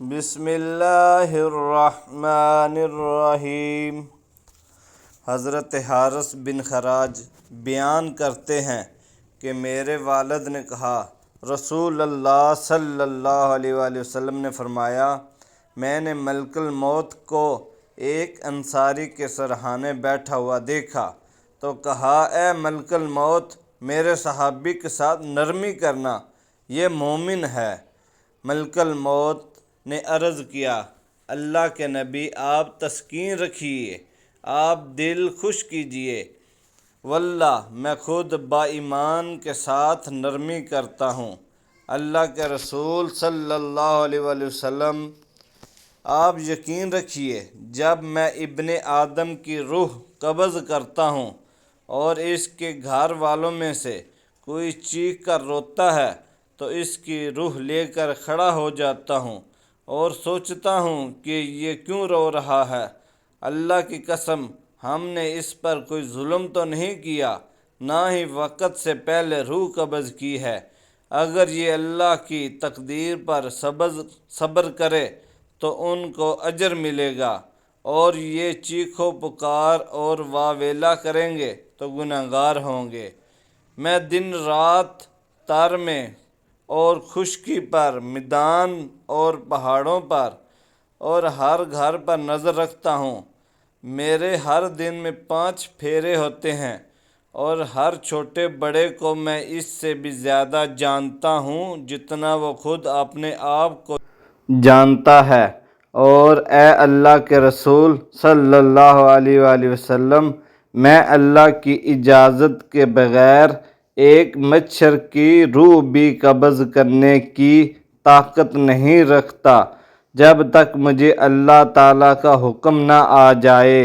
بسم اللہ الرحمن الرحیم۔ حضرت حارث بن خراج بیان کرتے ہیں کہ میرے والد نے کہا، رسول اللہ صلی اللہ علیہ وآلہ وسلم نے فرمایا، میں نے ملک الموت کو ایک انصاری کے سرہانے بیٹھا ہوا دیکھا تو کہا، اے ملک الموت، میرے صحابی کے ساتھ نرمی کرنا، یہ مومن ہے۔ ملک الموت نے عرض کیا، اللہ کے نبی، آپ تسکین رکھیے، آپ دل خوش کیجیے۔ واللہ میں خود با ایمان کے ساتھ نرمی کرتا ہوں۔ اللہ کے رسول صلی اللہ علیہ وآلہ وسلم، آپ یقین رکھیے، جب میں ابن آدم کی روح قبض کرتا ہوں اور اس کے گھر والوں میں سے کوئی چیخ کر روتا ہے تو اس کی روح لے کر کھڑا ہو جاتا ہوں اور سوچتا ہوں کہ یہ کیوں رو رہا ہے۔ اللہ کی قسم، ہم نے اس پر کوئی ظلم تو نہیں کیا، نہ ہی وقت سے پہلے روح قبض کی ہے۔ اگر یہ اللہ کی تقدیر پر صبر کرے تو ان کو اجر ملے گا، اور یہ چیخ و پکار اور واویلا کریں گے تو گناہگار ہوں گے۔ میں دن رات تر میں اور خشکی پر، میدان اور پہاڑوں پر اور ہر گھر پر نظر رکھتا ہوں۔ میرے ہر دن میں 5 پھیرے ہوتے ہیں، اور ہر چھوٹے بڑے کو میں اس سے بھی زیادہ جانتا ہوں جتنا وہ خود اپنے آپ کو جانتا ہے۔ اور اے اللہ کے رسول صلی اللہ علیہ وآلہ وسلم، میں اللہ کی اجازت کے بغیر ایک مچھر کی روح بھی قبض کرنے کی طاقت نہیں رکھتا جب تک مجھے اللہ تعالیٰ کا حکم نہ آ جائے۔